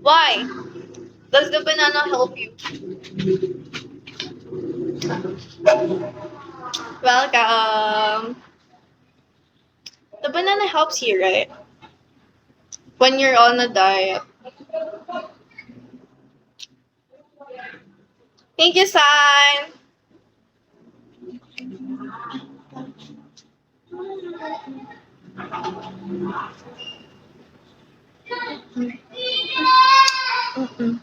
Why? Does the banana help you? Welcome. The banana helps you, right? When you're on a diet. Thank you, San. Mm-mm.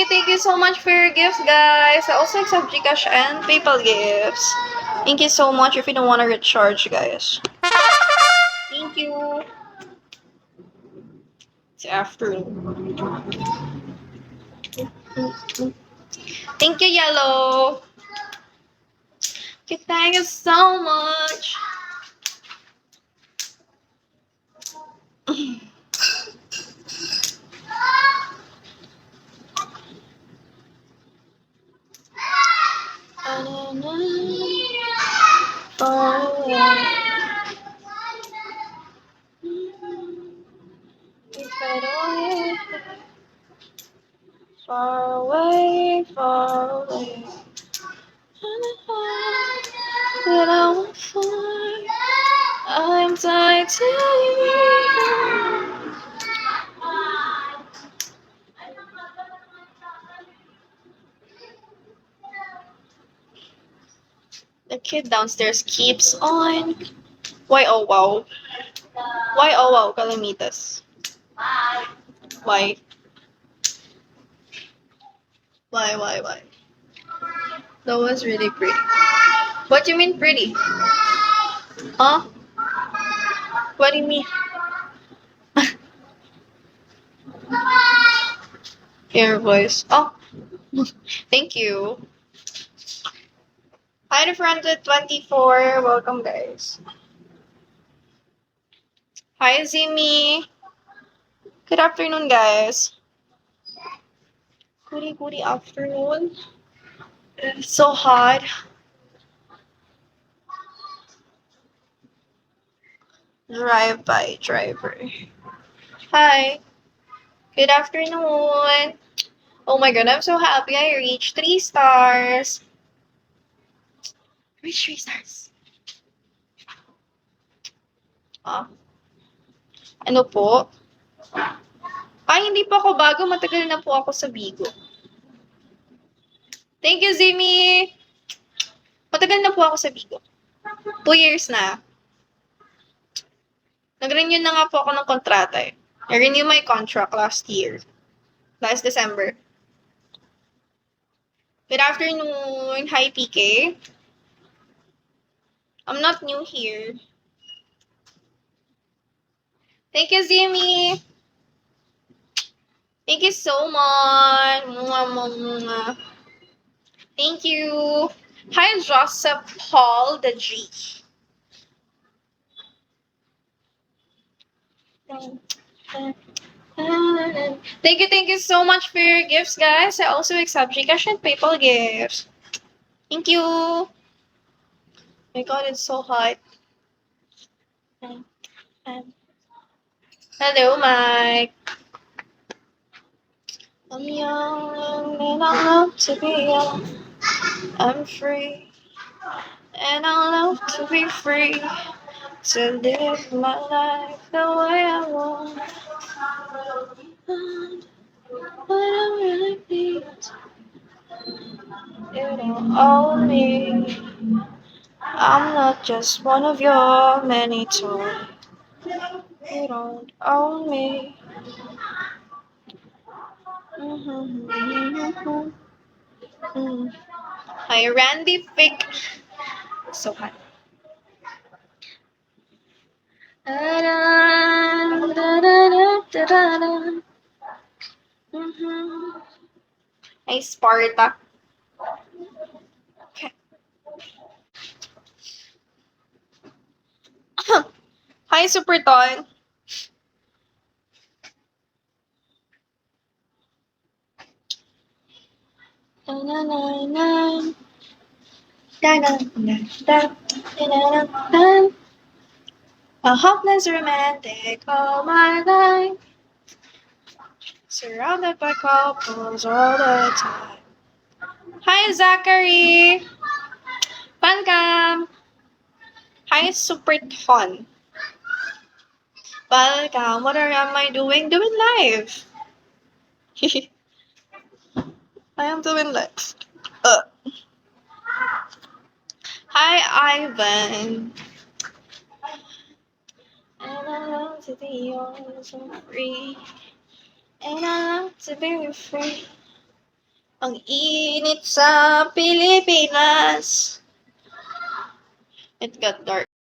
Thank you so much for your gifts, guys. I also accept Gcash and PayPal gifts. Thank you so much if you don't want to recharge, guys. Thank you. It's afternoon. Thank you, Yellow. Thank you so much. Far away. Far away, far away. That I will find. I'm tied to you. The kid downstairs keeps on. Why oh wow? Why oh wow, Calamitas? Why? Why? That was really pretty. What do you mean pretty? Huh? What do you mean? Your voice. Oh, thank you. Hi to friends at 24. Welcome, guys. Hi, Zimi. Good afternoon, guys. Good afternoon. It's so hot. Drive by driver. Hi. Good afternoon. Oh my god, I'm so happy I reached 3 stars. Reach 3 stars. Ah, ano po? Ay, hindi pa ako bago. Matagal na po ako sa Bigo. Thank you, Zimi! Matagal na po ako sa Bigo. 2 years na. Nag-renew na nga po ako ng kontrata eh. I-renew my contract last year. Last December. Good afternoon. Hi, PK. I'm not new here. Thank you, Zimi! Thank you so much. Mwah, mwah, mwah. Thank you. Hi, Joseph Paul the G. Thank you so much for your gifts, guys. I also accept Gcash and PayPal gifts. Thank you. Oh my god, it's so hot. Hello, Mike. I'm young and I love to be young. I'm free and I love to be free to live my life the way I want. But I really need you don't own me. I'm not just one of your many toys. You don't own me. Hi, Randy Fick. So hot. Hi, Sparta. Okay. Hi, Superton. A hopeless romantic all my life, surrounded by couples all the time. Hi, Zachary. Welcome. Hi, Super Ton. Welcome. Am I doing? Doing live. I am doing live. Uh. Hi, Ivan. And I love to be yours and free. And I love to be free. Ang init sa Pilipinas. It got dark.